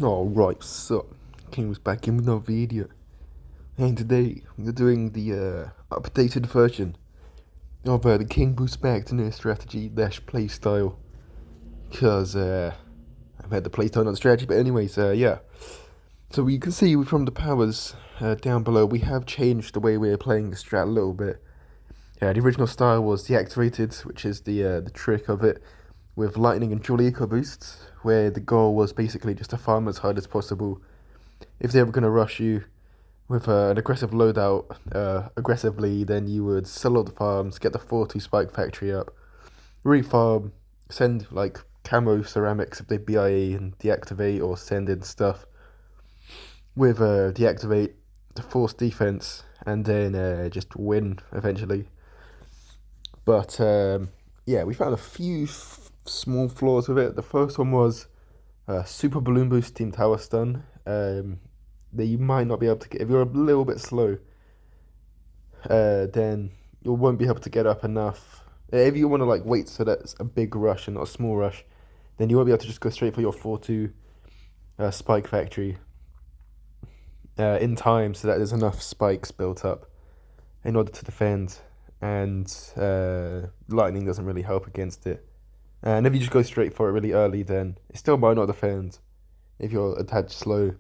Alright, so King was back in with another video. And today we're doing the updated version of the King boost back to near strategy dash playstyle. Because I've had the playstyle not the strategy, but anyways, yeah. So you can see from the powers down below, we have changed the way we're playing the strat a little bit. The original style was deactivated, which is the trick of it, with lightning and dual eco boosts, where the goal was basically just to farm as hard as possible. If they were going to rush you with an aggressive loadout aggressively, then you would sell all the farms, get the 4-2 spike factory up, refarm, send like camo ceramics if they BIE and deactivate, or send in stuff with deactivate to force defense, and then just win eventually. But yeah, we found a few small flaws with it. The first one was super balloon boost team tower stun. That you might not be able to get if you're a little bit slow. Then you won't be able to get up enough. If you want to like wait so that's a big rush and not a small rush, then you won't be able to just go straight for your 4-2 spike factory in time, so that there's enough spikes built up in order to defend, and lightning doesn't really help against it. And if you just go straight for it really early, then it still might not defend if you're a tad slow.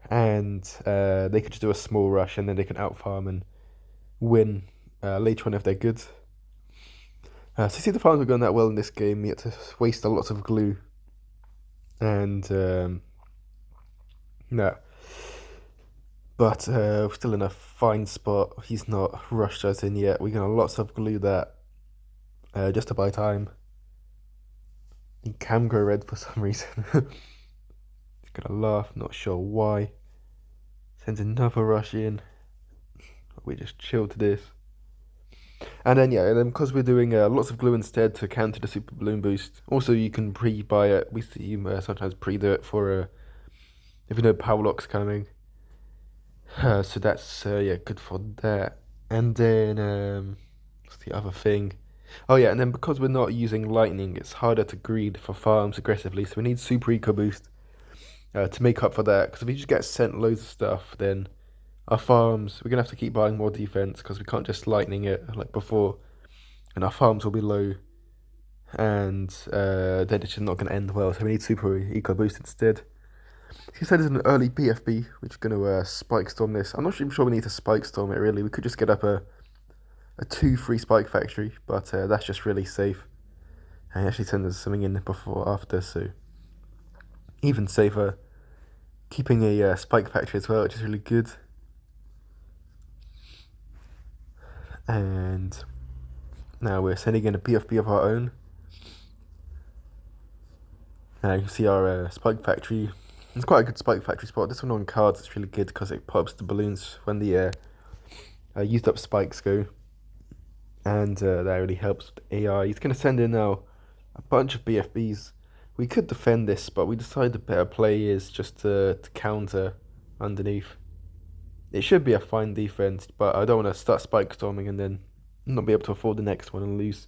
And they could just do a small rush, and then they can outfarm and win later on if they're good. So you see the farms were going that well in this game. You had to waste a lot of glue. And no. But we're still in a fine spot. He's not rushed us in yet. We're going to lots of glue that just to buy time. He can go red for some reason. He's going to laugh, not sure why. Sends another rush in. We just chill to this. And then yeah, and then because we're doing lots of glue instead to counter the super balloon boost. Also, you can pre-buy it. We see sometimes pre-do it for if you know power lock's coming. So that's yeah, good for that. And then what's the other thing? Oh yeah, and then because we're not using lightning, it's harder to greed for farms aggressively. So we need super eco boost to make up for that. Because if you just get sent loads of stuff, then our farms, we're going to have to keep buying more defense because we can't just lightning it like before. And our farms will be low. And then it's just not going to end well. So we need super eco boost instead. He said it's an early BFB, which is going to spike storm this. I'm not even sure we need to spike storm it really. We could just get up a 2-3 spike factory, but that's just really safe. And he actually sends us something in before or after, so even safer. Keeping a spike factory as well, which is really good. And now we're sending in a BFB of our own. Now you can see our spike factory. It's quite a good spike factory spot. This one on cards is really good because it pops the balloons when the used up spikes go. And that really helps with AI. He's going to send in now a bunch of BFBs. We could defend this, but we decided the better play is just to counter underneath. It should be a fine defense, but I don't want to start spike storming and then not be able to afford the next one and lose.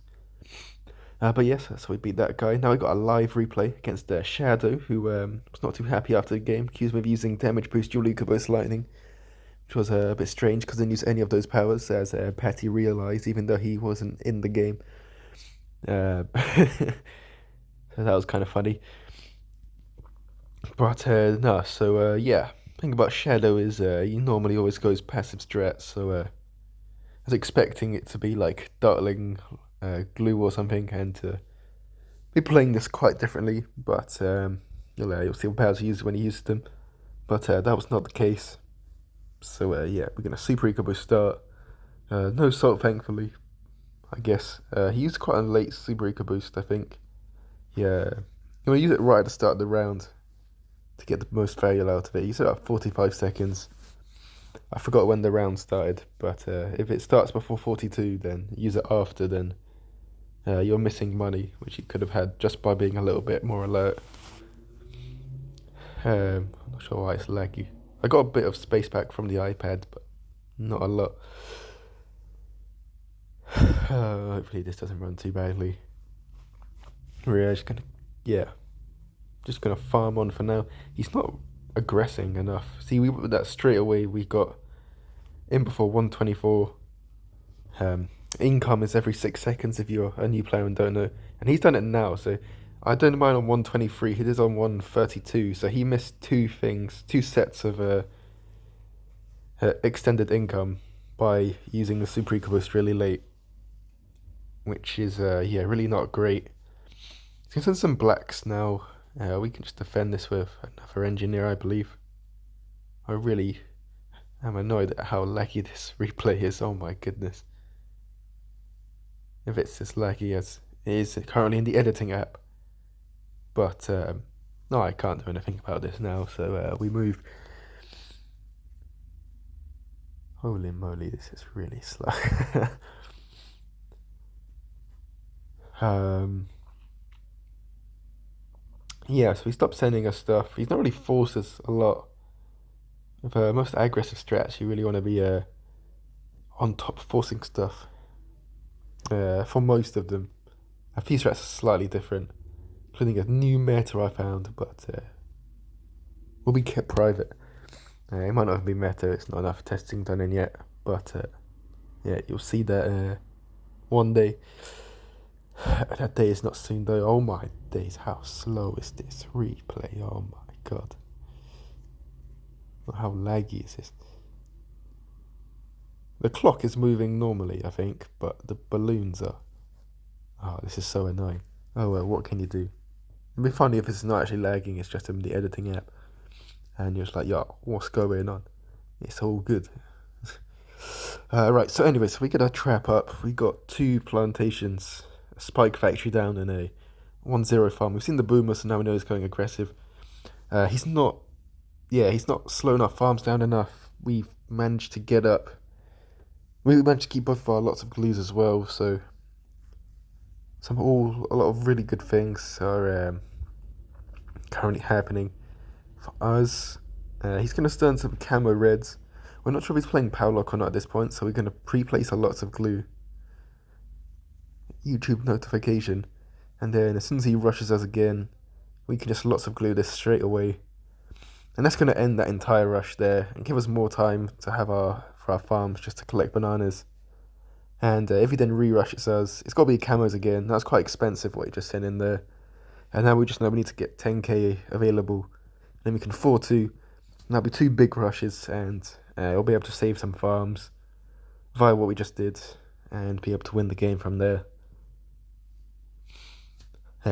But yes, so we beat that guy. Now we got a live replay against Shadow, who was not too happy after the game, accused me of using damage boost dual eco burst lightning, which was a bit strange because I didn't use any of those powers, as Patty realised, even though he wasn't in the game. So that was kind of funny. But no, so yeah, the thing about Shadow is he normally always goes passive strat, so I was expecting it to be like Dartling glue or something, and to be playing this quite differently, but you'll see what powers he uses when he uses them. But that was not the case. So yeah, we're gonna super eco boost start. No salt, thankfully. I guess he used quite a late super eco boost. I think. Yeah, you want to use it right at the start of the round to get the most value out of it. Use it about 45 seconds. I forgot when the round started, but if it starts before 42, then use it after. Then you're missing money, which you could have had just by being a little bit more alert. I'm not sure why it's laggy. I got a bit of space back from the iPad, but not a lot. Hopefully this doesn't run too badly. We're just gonna, yeah. Just gonna farm on for now. He's not aggressing enough. See, we that straight away. We got in before 124. Um, Income is every 6 seconds if you're a new player and don't know. And he's done it now, so I don't mind on 123. He is on 132, so he missed two sets of extended income by using the super eco boost really late, which is yeah, really not great. Since there's some blacks now, we can just defend this with another engineer, I believe. I really am annoyed at how laggy this replay is. Oh my goodness. If it's as laggy as it is currently in the editing app. But no, I can't do anything about this now, so we move. Holy moly, this is really slow. um, yeah, so he stopped sending us stuff. He's not really forced us a lot. With most aggressive strats, you really want to be on top forcing stuff. For most of them. A few strats are slightly different, including a new meta I found, but will be kept private. It might not be meta, it's not enough testing done in yet, but yeah, you'll see that one day. That day is not soon though. Oh my days, how slow is this replay? Oh my god. How laggy is this? The clock is moving normally, I think, but the balloons are... Oh, this is so annoying. Oh well, what can you do? It'd be funny if it's not actually lagging, it's just in the editing app. And you're just like, yo, what's going on? It's all good. Right, so anyway, so we get our trap up. We got 2 plantations, a spike factory down, and a 1-0 farm. We've seen the boomer, so now we know he's going aggressive. He's not slowing our farms down enough. We've managed to get up. We managed to keep both of our lots of glues as well, so a lot of really good things are currently happening for us. He's going to stern some camo reds. We're not sure if he's playing power lock or not at this point, so we're going to pre-place our lots of glue. YouTube notification. And then as soon as he rushes us again, we can just lots of glue this straight away. And that's going to end that entire rush there and give us more time to have for our farms just to collect bananas. And if he then re-rushes us, it's got to be camos again. That's quite expensive what he just sent in there. And now we just know we need to get 10k available. Then we can 4-2. And that'll be 2 big rushes, and we'll be able to save some farms via what we just did and be able to win the game from there.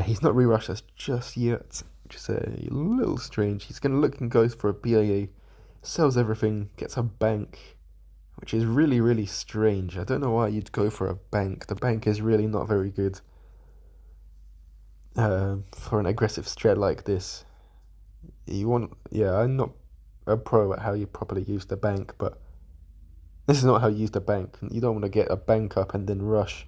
He's not re-rushed us just yet, which is a little strange. He's going to look and go for a BIA, sells everything, gets a bank, which is really, really strange. I don't know why you'd go for a bank. The bank is really not very good for an aggressive strat like this. I'm not a pro at how you properly use the bank, but this is not how you use the bank. You don't want to get a bank up and then rush,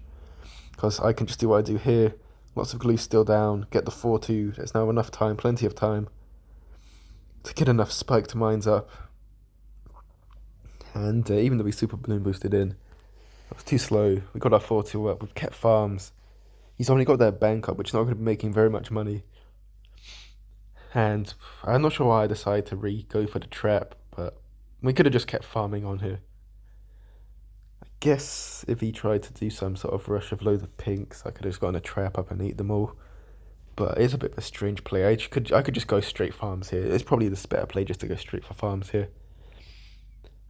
because I can just do what I do here. Lots of glue still down, get the 4-2. There's now enough time, plenty of time, to get enough spiked mines up. And even though we super balloon boosted in, it was too slow. We got our 4-2 up, we've kept farms. He's only got that bank up, which is not going to be making very much money. And I'm not sure why I decided to go for the trap, but we could have just kept farming on here. I guess if he tried to do some sort of rush of loads of pinks, I could have just gotten a trap up and eat them all. But it's a bit of a strange play. I could just go straight farms here. It's probably the better play just to go straight for farms here.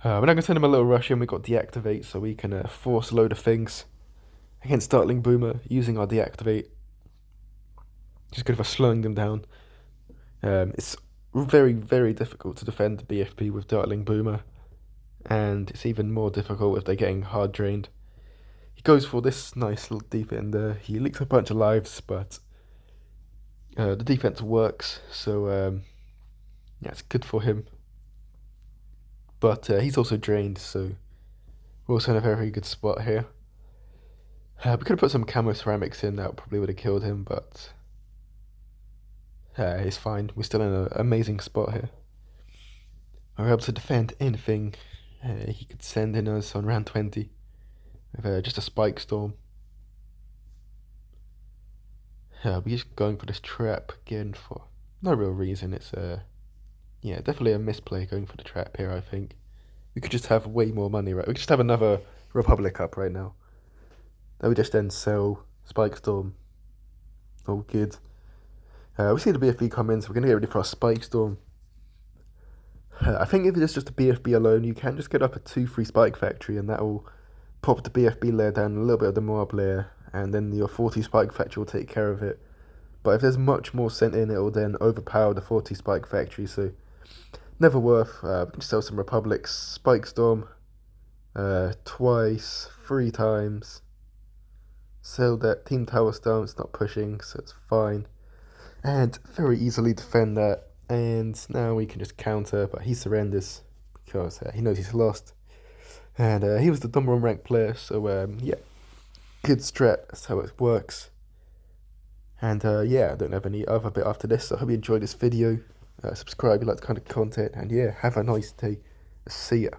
We're now going to send him a little rush in. We got deactivate, so we can force a load of things against Dartling Boomer using our deactivate. Just good for slowing them down. It's very, very difficult to defend the BFP with Dartling Boomer, and it's even more difficult if they're getting hard drained. He goes for this nice little defender. He leaks a bunch of lives, but the defense works, so yeah, it's good for him. But he's also drained, so we're also in a very, very good spot here. We could have put some camo ceramics in, that probably would have killed him, but he's fine. We're still in an amazing spot here. We're able to defend anything he could send in us on round 20 with just a spike storm. We're just going for this trap again for no real reason. It's yeah, definitely a misplay going for the trap here, I think. We could just have way more money, right? We could just have another Republic up right now. Then we just then sell Spike Storm. All good. We see the BFB come in, so we're going to get ready for our Spike Storm. I think if it's just a BFB alone, you can just get up a 2-3 Spike Factory, and that will pop the BFB layer down a little bit of the Moab layer, and then your 40 Spike Factory will take care of it. But if there's much more sent in, it will then overpower the 40 Spike Factory, so never worth. We can just sell some Republics, Spike Storm, twice, 3 times. Sell that Team Tower Stone, it's not pushing, so it's fine. And very easily defend that. And now we can just counter, but he surrenders because he knows he's lost. And he was the number 1 ranked player, so yeah, good strat, that's how it works. And yeah, I don't have any other bit after this, so I hope you enjoyed this video. Subscribe if you like this kind of content, and yeah, have a nice day. See ya.